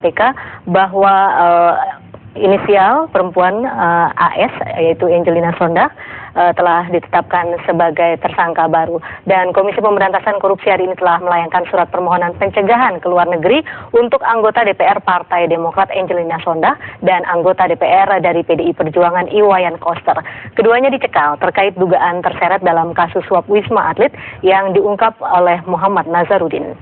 KPK bahwa inisial perempuan AS yaitu Angelina Sondag telah ditetapkan sebagai tersangka baru, dan Komisi Pemberantasan Korupsi hari ini telah melayangkan surat permohonan pencegahan ke luar negeri untuk anggota DPR Partai Demokrat Angelina Sondag dan anggota DPR dari PDI Perjuangan Iwayan Koster. Keduanya dicekal terkait dugaan terseret dalam kasus suap Wisma Atlet yang diungkap oleh Muhammad Nazarudin.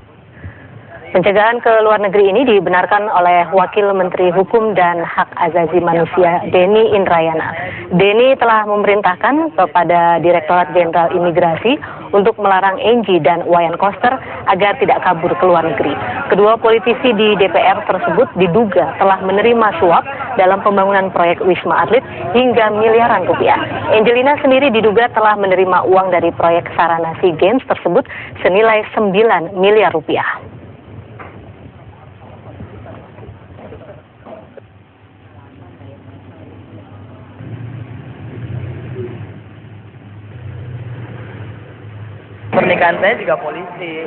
Pencegahan ke luar negeri ini dibenarkan oleh Wakil Menteri Hukum dan Hak Asasi Manusia Denny Indrayana. Denny telah memerintahkan kepada Direktorat Jenderal Imigrasi untuk melarang Angie dan Wayan Koster agar tidak kabur ke luar negeri. Kedua politisi di DPR tersebut diduga telah menerima suap dalam pembangunan proyek Wisma Atlet hingga miliaran rupiah. Angelina sendiri diduga telah menerima uang dari proyek Sarana SEA Games tersebut senilai 9 miliar rupiah. Pernikahan saya juga polisi.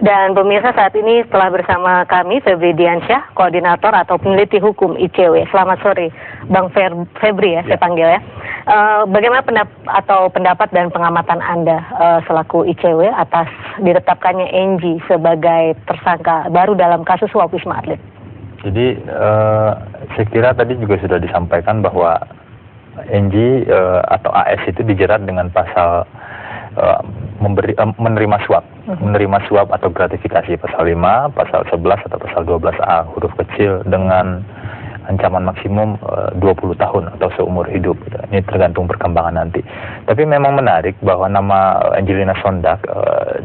Dan pemirsa, saat ini telah bersama kami Febri Diansyah, koordinator atau peneliti hukum ICW. Selamat sore, Bang Febri ya, saya panggil ya. Bagaimana pendapat dan pengamatan Anda selaku ICW atas ditetapkannya Angie sebagai tersangka baru dalam kasus suap Wisma Atlet? Jadi saya kira tadi juga sudah disampaikan bahwa Angie atau AS itu dijerat dengan pasal menerima suap atau gratifikasi, pasal 5, pasal 11 atau pasal 12A huruf kecil dengan ancaman maksimum 20 tahun atau seumur hidup. Ini tergantung perkembangan nanti. Tapi memang menarik bahwa nama Angelina Sondag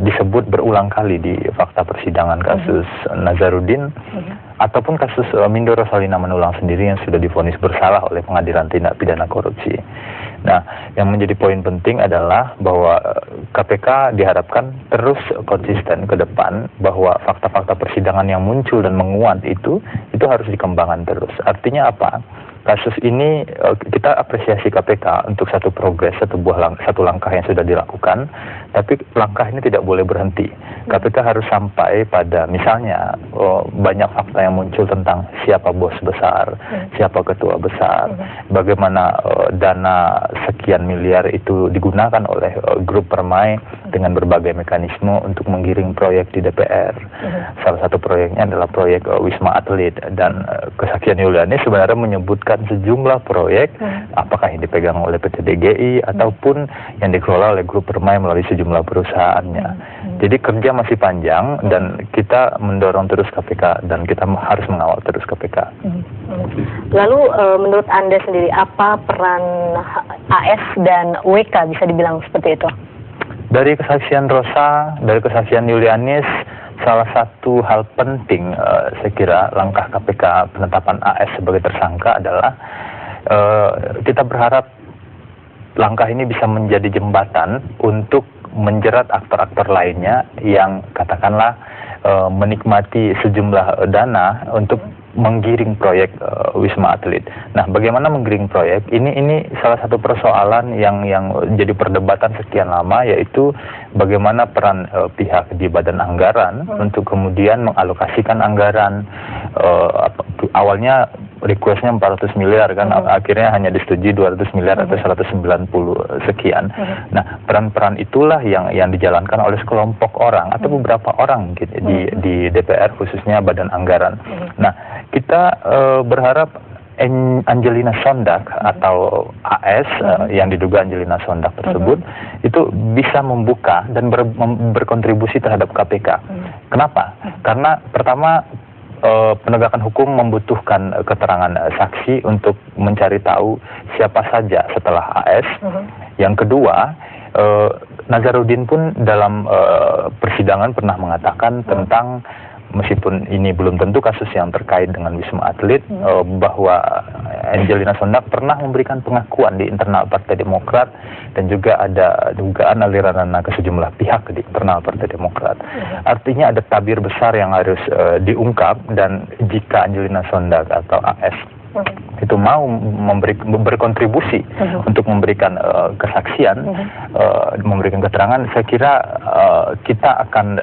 disebut berulang kali di fakta persidangan kasus Nazarudin ataupun kasus Mindo Rosalina Manulang sendiri yang sudah divonis bersalah oleh Pengadilan Tindak Pidana Korupsi. Nah, yang menjadi poin penting adalah bahwa KPK diharapkan terus konsisten ke depan bahwa fakta-fakta persidangan yang muncul dan menguat itu harus dikembangkan terus. Artinya apa? Kasus ini kita apresiasi KPK untuk satu progres, satu langkah yang sudah dilakukan, tapi langkah ini tidak boleh berhenti. KPK harus sampai pada misalnya banyak fakta yang muncul tentang siapa bos besar, siapa ketua besar, bagaimana dana sekian miliar itu digunakan oleh grup Permai dengan berbagai mekanisme untuk menggiring proyek di DPR. Salah satu proyeknya adalah proyek Wisma Atlet, dan kesaksian Yulianis sebenarnya menyebutkan sejumlah proyek, apakah yang dipegang oleh PT DGI ataupun yang dikelola oleh grup Permai melalui sejumlah perusahaannya. Jadi kerja masih panjang dan kita mendorong terus KPK dan kita harus mengawal terus KPK. Lalu menurut Anda sendiri apa peran AS dan WK bisa dibilang seperti itu? Dari kesaksian Rosa, dari kesaksian Yulianis, salah satu hal penting saya kira langkah KPK penetapan AS sebagai tersangka adalah kita berharap langkah ini bisa menjadi jembatan untuk menjerat aktor-aktor lainnya yang katakanlah menikmati sejumlah dana untuk menggiring proyek Wisma Atlet. Nah, bagaimana menggiring proyek? Ini salah satu persoalan yang jadi perdebatan sekian lama, yaitu bagaimana peran pihak di badan anggaran untuk kemudian mengalokasikan anggaran. Awalnya requestnya 400 miliar kan, akhirnya hanya disetujui 200 miliar atau 190 sekian. Nah, peran-peran itulah yang dijalankan oleh sekelompok orang atau beberapa orang mungkin di DPR, khususnya badan anggaran. Nah, kita berharap Angelina Sondag atau AS yang diduga Angelina Sondag tersebut itu bisa membuka dan berkontribusi terhadap KPK. Kenapa? Karena pertama, penegakan hukum membutuhkan keterangan saksi untuk mencari tahu siapa saja setelah AS. Yang kedua, Nazarudin pun dalam persidangan pernah mengatakan tentang, meskipun ini belum tentu kasus yang terkait dengan Wisma Atlet, bahwa Angelina Sondag pernah memberikan pengakuan di internal Partai Demokrat dan juga ada dugaan aliran dana ke sejumlah pihak di internal Partai Demokrat. Artinya ada tabir besar yang harus diungkap, dan jika Angelina Sondag atau AS itu mau berkontribusi untuk memberikan kesaksian, memberikan keterangan, saya kira kita akan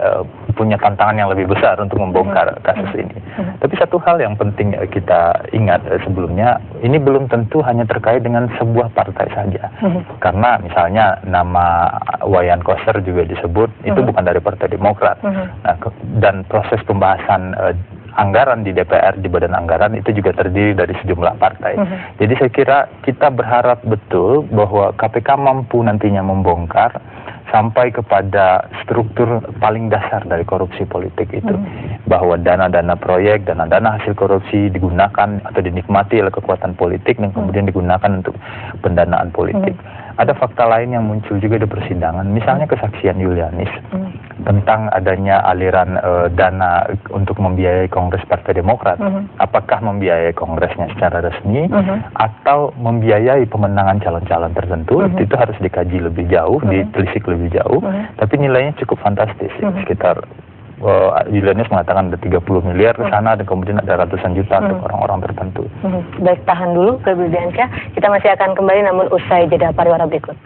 punya tantangan yang lebih besar untuk membongkar kasus ini. Tapi satu hal yang penting kita ingat sebelumnya, ini belum tentu hanya terkait dengan sebuah partai saja. Karena misalnya nama Wayan Koster juga disebut, itu bukan dari Partai Demokrat. Nah, dan proses pembahasan anggaran di DPR, di Badan Anggaran, itu juga terdiri dari sejumlah partai. Jadi saya kira kita berharap betul bahwa KPK mampu nantinya membongkar sampai kepada struktur paling dasar dari korupsi politik itu. Bahwa dana-dana proyek, dana-dana hasil korupsi digunakan atau dinikmati oleh kekuatan politik dan kemudian digunakan untuk pendanaan politik. Ada fakta lain yang muncul juga di persidangan, misalnya kesaksian Yulianis tentang adanya aliran dana untuk membiayai Kongres Partai Demokrat. Apakah membiayai kongresnya secara resmi atau membiayai pemenangan calon-calon tertentu, itu harus dikaji lebih jauh, ditelisik lebih jauh, tapi nilainya cukup fantastis, sekitar Yulianis mengatakan ada 30 miliar ke sana dan kemudian ada ratusan juta untuk orang-orang tertentu. Baik, tahan dulu Febri Diansyah, kita masih akan kembali namun usai jeda pariwara berikut.